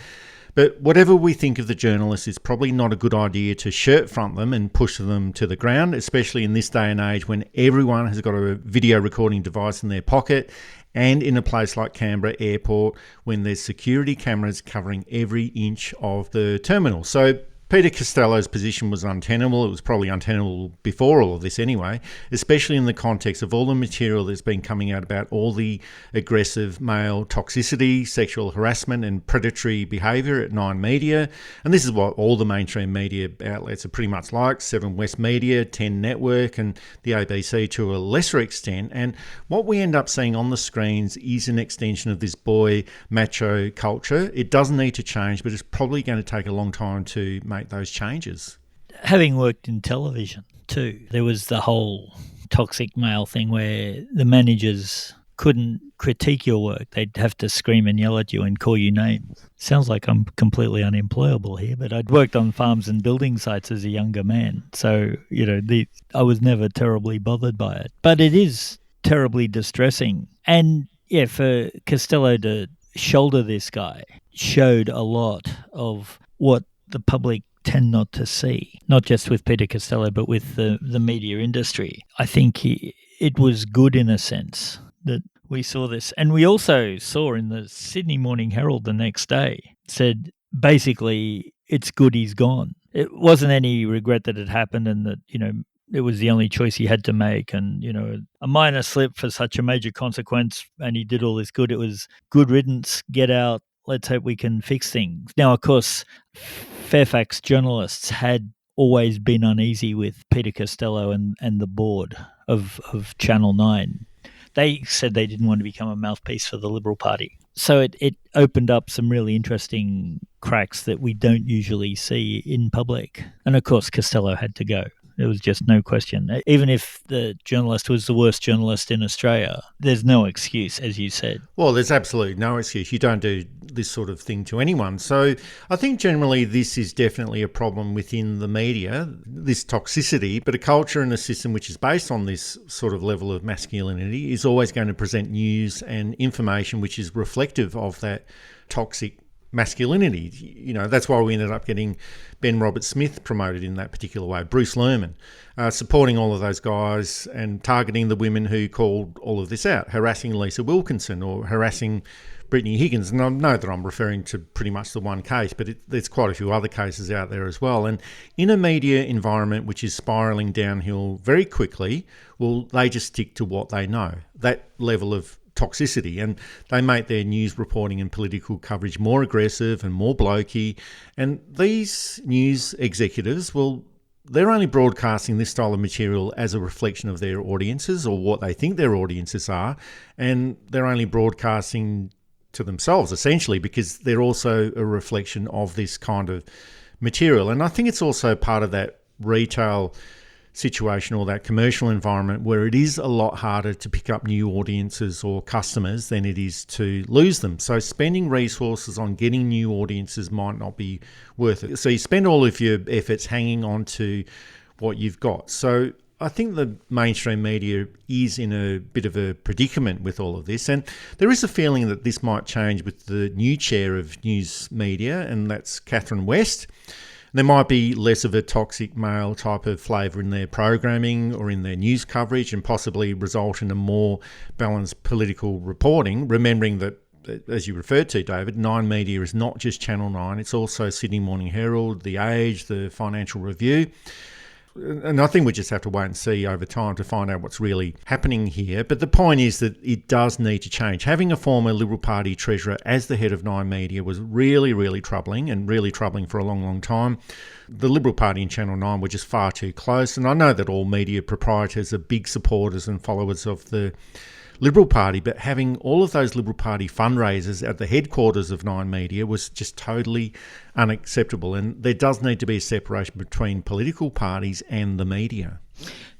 But whatever we think of the journalists, it's probably not a good idea to shirt front them and push them to the ground, especially in this day and age when everyone has got a video recording device in their pocket, and in a place like Canberra Airport when there's security cameras covering every inch of the terminal. So Peter Costello's position was untenable. It was probably untenable before all of this anyway, especially in the context of all the material that's been coming out about all the aggressive male toxicity, sexual harassment and predatory behaviour at Nine Media. And this is what all the mainstream media outlets are pretty much like, 7 West Media, 10 Network and the ABC to a lesser extent. And what we end up seeing on the screens is an extension of this boy macho culture. It doesn't need to change, but it's probably going to take a long time to make those changes. Having worked in television too, there was the whole toxic male thing where the managers couldn't critique your work. They'd have to scream and yell at you and call you names. Sounds like I'm completely unemployable here, but I'd worked on farms and building sites as a younger man. So, I was never terribly bothered by it. But it is terribly distressing. And yeah, for Costello to shoulder this guy showed a lot of what the public tend not to see, not just with Peter Costello, but with the media industry. I think it was good in a sense that we saw this. And we also saw in the Sydney Morning Herald the next day, said basically it's good he's gone. It wasn't any regret that it happened and that, it was the only choice he had to make and, a minor slip for such a major consequence and he did all this good. It was good riddance, get out. Let's hope we can fix things. Now, of course, Fairfax journalists had always been uneasy with Peter Costello and the board of Channel 9. They said they didn't want to become a mouthpiece for the Liberal Party. So it opened up some really interesting cracks that we don't usually see in public. And of course, Costello had to go. There was just no question. Even if the journalist was the worst journalist in Australia, there's no excuse, as you said. Well, there's absolutely no excuse. You don't do this sort of thing to anyone. So I think generally this is definitely a problem within the media, this toxicity, but a culture and a system which is based on this sort of level of masculinity is always going to present news and information which is reflective of that toxic masculinity. That's why we ended up getting Ben Roberts-Smith promoted in that particular way, Bruce Lerman, supporting all of those guys and targeting the women who called all of this out, harassing Lisa Wilkinson or harassing Brittany Higgins. And I know that I'm referring to pretty much the one case, but there's quite a few other cases out there as well. And in a media environment which is spiralling downhill very quickly, well, they just stick to what they know, that level of toxicity, and they make their news reporting and political coverage more aggressive and more blokey. And these news executives, well, they're only broadcasting this style of material as a reflection of their audiences or what they think their audiences are, and they're only broadcasting to themselves essentially because they're also a reflection of this kind of material. And I think it's also part of that retail situation or that commercial environment where it is a lot harder to pick up new audiences or customers than it is to lose them. So spending resources on getting new audiences might not be worth it. So you spend all of your efforts hanging on to what you've got. So I think the mainstream media is in a bit of a predicament with all of this. And there is a feeling that this might change with the new chair of news media, and that's Catherine West. There might be less of a toxic male type of flavour in their programming or in their news coverage and possibly result in a more balanced political reporting, remembering that, as you referred to, David, Nine Media is not just Channel 9, it's also Sydney Morning Herald, The Age, the Financial Review. And I think we just have to wait and see over time to find out what's really happening here. But the point is that it does need to change. Having a former Liberal Party treasurer as the head of Nine Media was really, really troubling, and really troubling for a long, long time. The Liberal Party and Channel 9 were just far too close. And I know that all media proprietors are big supporters and followers of the Liberal Party, but having all of those Liberal Party fundraisers at the headquarters of Nine Media was just totally unacceptable. And there does need to be a separation between political parties and the media.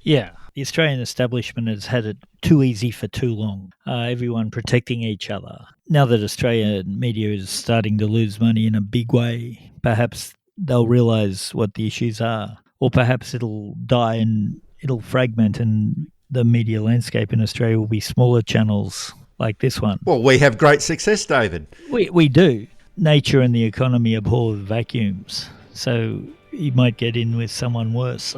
Yeah, the Australian establishment has had it too easy for too long, everyone protecting each other. Now that Australian media is starting to lose money in a big way, perhaps they'll realise what the issues are, or perhaps it'll die and it'll fragment and the media landscape in Australia will be smaller channels like this one. Well, we have great success, David. We do. Nature and the economy abhor vacuums, so you might get in with someone worse.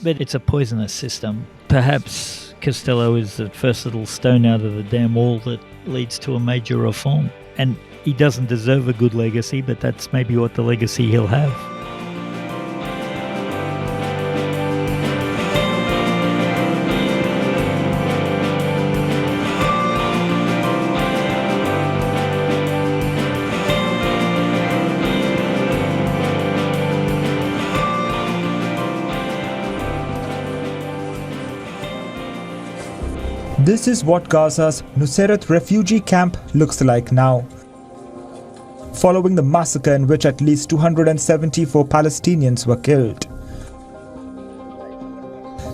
But it's a poisonous system. Perhaps Costello is the first little stone out of the damn wall that leads to a major reform. And he doesn't deserve a good legacy, but that's maybe what the legacy he'll have. This is what Gaza's Nuseirat refugee camp looks like now. Following the massacre in which at least 274 Palestinians were killed.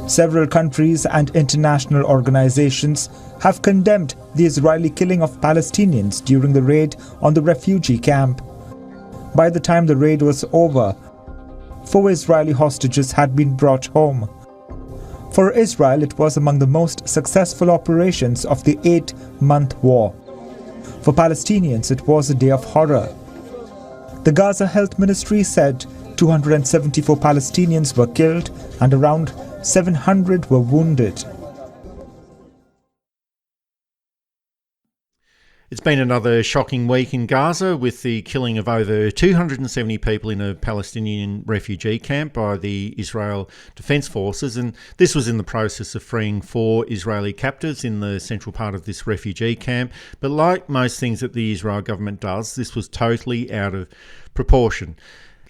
Several countries and international organizations have condemned the Israeli killing of Palestinians during the raid on the refugee camp. By the time the raid was over, 4 Israeli hostages had been brought home. For Israel, it was among the most successful operations of the 8-month war. For Palestinians, it was a day of horror. The Gaza Health Ministry said 274 Palestinians were killed and around 700 were wounded. It's been another shocking week in Gaza with the killing of over 270 people in a Palestinian refugee camp by the Israel Defence Forces, and this was in the process of freeing 4 Israeli captives in the central part of this refugee camp. But like most things that the Israel government does, this was totally out of proportion.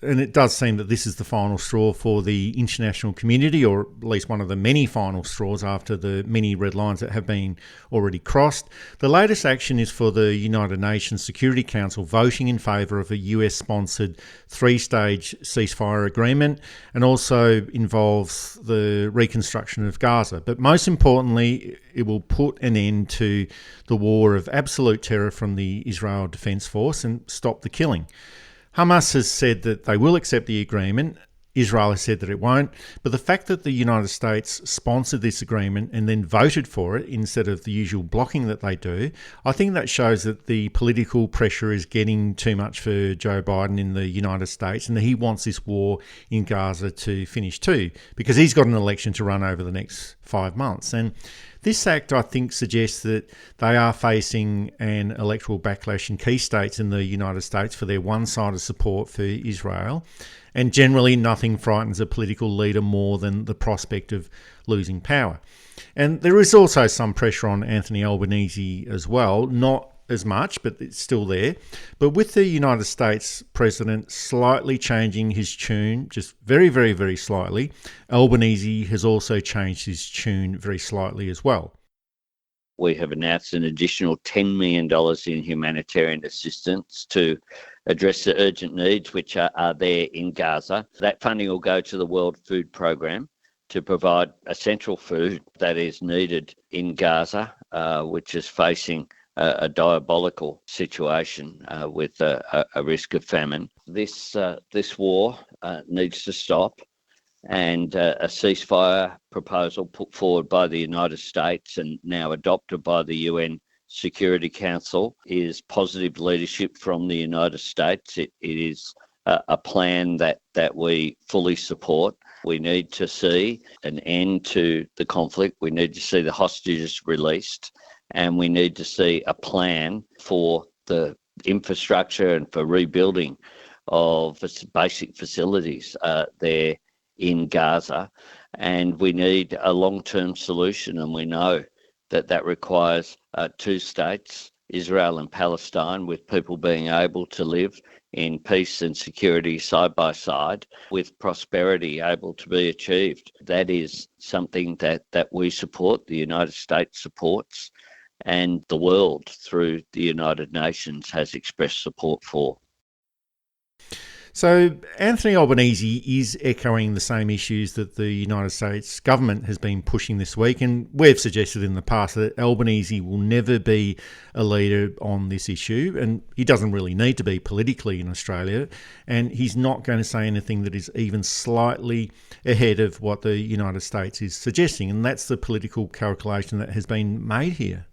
And it does seem that this is the final straw for the international community, or at least one of the many final straws after the many red lines that have been already crossed. The latest action is for the United Nations Security Council voting in favour of a US-sponsored 3-stage ceasefire agreement, and also involves the reconstruction of Gaza. But most importantly, it will put an end to the war of absolute terror from the Israel Defence Force and stop the killing. Hamas has said that they will accept the agreement. Israel has said that it won't. But the fact that the United States sponsored this agreement and then voted for it instead of the usual blocking that they do, I think that shows that the political pressure is getting too much for Joe Biden in the United States, and that he wants this war in Gaza to finish too, because he's got an election to run over the next 5 months. And this act, I think, suggests that they are facing an electoral backlash in key states in the United States for their one-sided support for Israel. And generally, nothing frightens a political leader more than the prospect of losing power. And there is also some pressure on Anthony Albanese as well, not as much, but it's still there. But with the United States president slightly changing his tune, just very, very, very slightly, Albanese has also changed his tune very slightly as well. We have announced an additional $10 million in humanitarian assistance to address the urgent needs which are there in Gaza. That funding will go to the World Food Programme to provide essential food that is needed in Gaza, which is facing a diabolical situation with a risk of famine. This war needs to stop, and a ceasefire proposal put forward by the United States and now adopted by the UN Security Council is positive leadership from the United States. It is a plan that we fully support. We need to see an end to the conflict. We need to see the hostages released. And we need to see a plan for the infrastructure and for rebuilding of basic facilities there in Gaza. And we need a long-term solution. And we know that requires 2 states, Israel and Palestine, with people being able to live in peace and security side by side, with prosperity able to be achieved. That is something that we support, the United States supports, and the world through the United Nations has expressed support for. So Anthony Albanese is echoing the same issues that the United States government has been pushing this week, and we've suggested in the past that Albanese will never be a leader on this issue, and he doesn't really need to be politically in Australia, and he's not going to say anything that is even slightly ahead of what the United States is suggesting, and that's the political calculation that has been made here.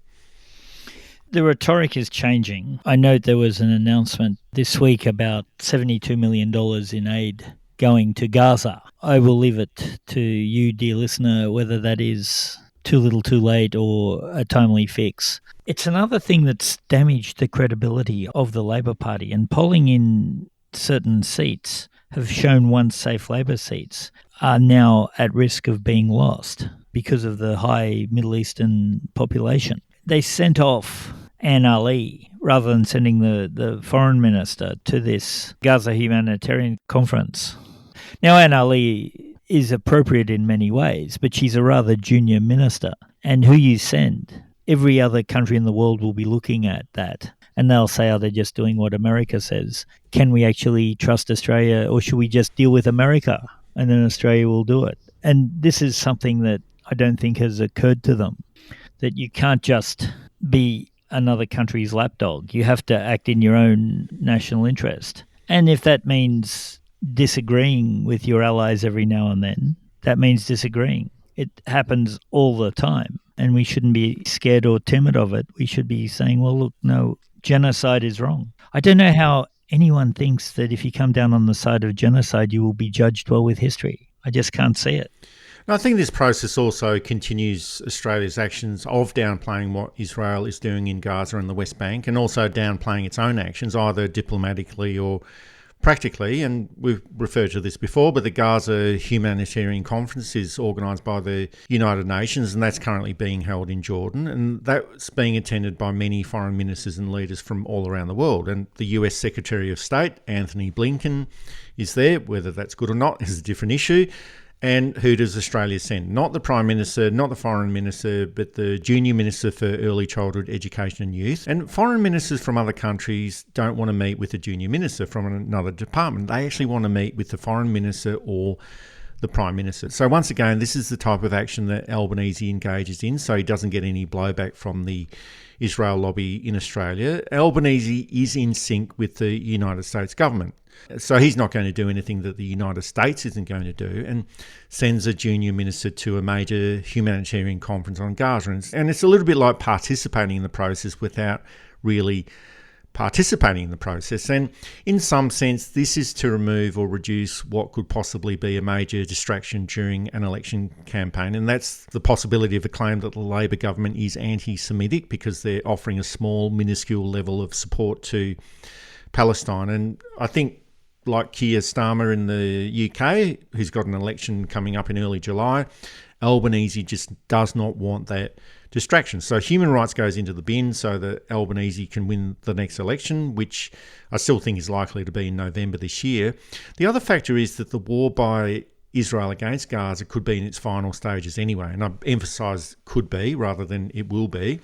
The rhetoric is changing. I note there was an announcement this week about $72 million in aid going to Gaza. I will leave it to you, dear listener, whether that is too little too late or a timely fix. It's another thing that's damaged the credibility of the Labor Party, and polling in certain seats have shown once safe Labor seats are now at risk of being lost because of the high Middle Eastern population. They sent off Anne Ali rather than sending the foreign minister to this Gaza humanitarian conference. Now, Anne Ali is appropriate in many ways, but she's a rather junior minister. and who you send, every other country in the world will be looking at that. And they'll say, oh, they're just doing what America says. Can we actually trust Australia, or should we just deal with America and then Australia will do it? And this is something that I don't think has occurred to them, that you can't just be another country's lapdog. You have to act in your own national interest. And if that means disagreeing with your allies every now and then, that means disagreeing. It happens all the time, and we shouldn't be scared or timid of it. We should be saying, well, look, no, genocide is wrong. I don't know how anyone thinks that if you come down on the side of genocide, you will be judged well with history. I just can't see it. And I think this process also continues Australia's actions of downplaying what Israel is doing in Gaza and the West Bank, and also downplaying its own actions, either diplomatically or practically. And we've referred to this before, but the Gaza Humanitarian Conference is organised by the United Nations, and that's currently being held in Jordan. And that's being attended by many foreign ministers and leaders from all around the world. And the US Secretary of State, Anthony Blinken, is there. Whether that's good or not is a different issue. And who does Australia send? Not the Prime Minister, not the Foreign Minister, but the Junior Minister for Early Childhood Education and Youth. And foreign ministers from other countries don't want to meet with the Junior Minister from another department. They actually want to meet with the Foreign Minister or the Prime Minister. So once again, this is the type of action that Albanese engages in, so he doesn't get any blowback from the Israel lobby in Australia. Albanese is in sync with the United States government. So he's not going to do anything that the United States isn't going to do, and sends a junior minister to a major humanitarian conference on Gaza. And it's a little bit like participating in the process without really participating in the process. And in some sense, this is to remove or reduce what could possibly be a major distraction during an election campaign. And that's the possibility of a claim that the Labor government is anti-Semitic because they're offering a small, minuscule level of support to Palestine. And I think, like Keir Starmer in the UK, who's got an election coming up in early July, Albanese just does not want that distraction. So human rights goes into the bin so that Albanese can win the next election, which I still think is likely to be in November this year. The other factor is that the war by Israel against Gaza could be in its final stages anyway, and I emphasise could be rather than it will be.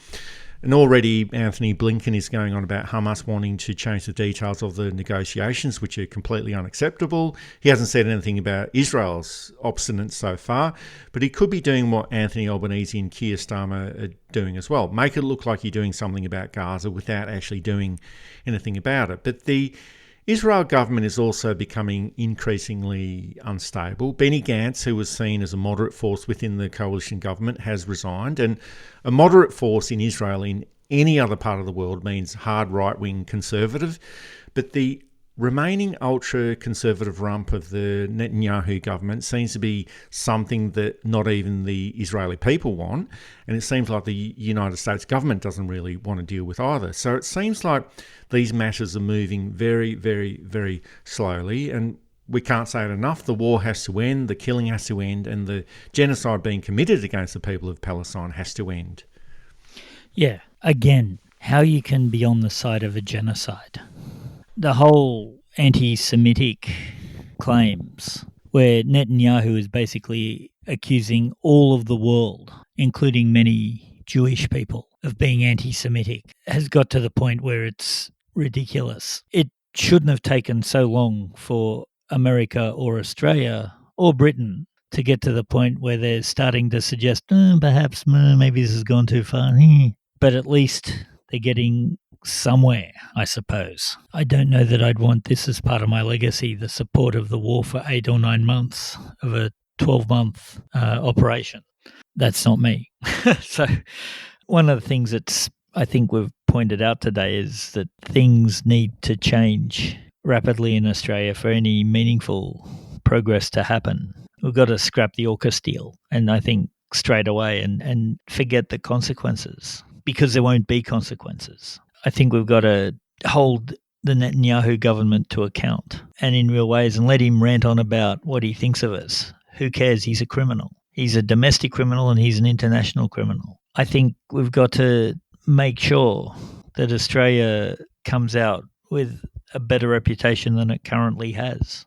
And already Anthony Blinken is going on about Hamas wanting to change the details of the negotiations, which are completely unacceptable. He hasn't said anything about Israel's obstinance so far, but he could be doing what Anthony Albanese and Keir Starmer are doing as well. Make it look like you're doing something about Gaza without actually doing anything about it. But the Israel government is also becoming increasingly unstable. Benny Gantz, who was seen as a moderate force within the coalition government, has resigned. And a moderate force in Israel in any other part of the world means hard right-wing conservative. But the remaining ultra-conservative rump of the Netanyahu government seems to be something that not even the Israeli people want, and it seems like the United States government doesn't really want to deal with either. So it seems like these matters are moving very, very, very slowly, and we can't say it enough. The war has to end, the killing has to end, and the genocide being committed against the people of Palestine has to end. Yeah, again, how you can be on the side of a genocide. The whole anti-Semitic claims, where Netanyahu is basically accusing all of the world, including many Jewish people, of being anti-Semitic, has got to the point where it's ridiculous. It shouldn't have taken so long for America or Australia or Britain to get to the point where they're starting to suggest, perhaps maybe this has gone too far. But at least they're getting somewhere, I suppose. I don't know that I'd want this as part of my legacy, the support of the war for 8 or 9 months of a 12-month operation. That's not me. So one of the things that's I think we've pointed out today is that things need to change rapidly in Australia for any meaningful progress to happen. We've got to scrap the AUKUS deal, and I think straight away, and forget the consequences, because there won't be consequences. I think we've got to hold the Netanyahu government to account, and in real ways, and let him rant on about what he thinks of us. Who cares? He's a criminal. He's a domestic criminal and he's an international criminal. I think we've got to make sure that Australia comes out with a better reputation than it currently has.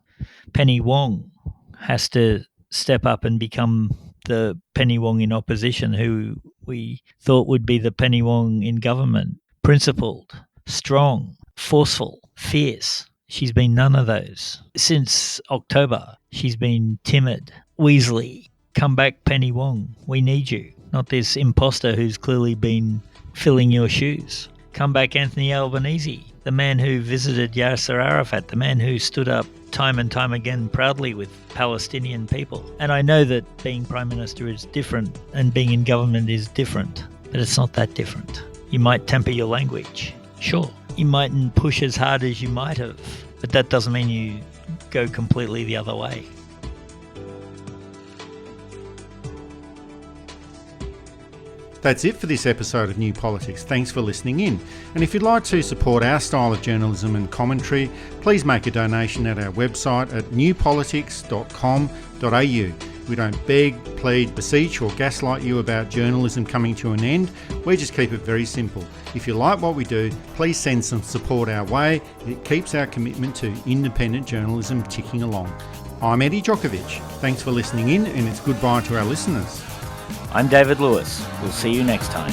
Penny Wong has to step up and become the Penny Wong in opposition, who we thought would be the Penny Wong in government. Principled, strong, forceful, fierce. She's been none of those. Since October, she's been timid, weaselly. Come back, Penny Wong. We need you. Not this imposter who's clearly been filling your shoes. Come back, Anthony Albanese, the man who visited Yasser Arafat, the man who stood up time and time again proudly with Palestinian people. And I know that being Prime Minister is different and being in government is different, but it's not that different. You might temper your language, sure. You mightn't push as hard as you might have, but that doesn't mean you go completely the other way. That's it for this episode of New Politics. Thanks for listening in. And if you'd like to support our style of journalism and commentary, please make a donation at our website at newpolitics.com.au. We don't beg, plead, beseech or gaslight you about journalism coming to an end. We just keep it very simple. If you like what we do, please send some support our way. It keeps our commitment to independent journalism ticking along. I'm Eddie Djokovic. Thanks for listening in, and it's goodbye to our listeners. I'm David Lewis. We'll see you next time.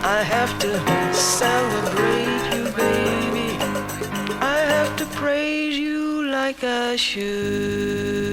I have to celebrate you, baby. I have to praise you like I should.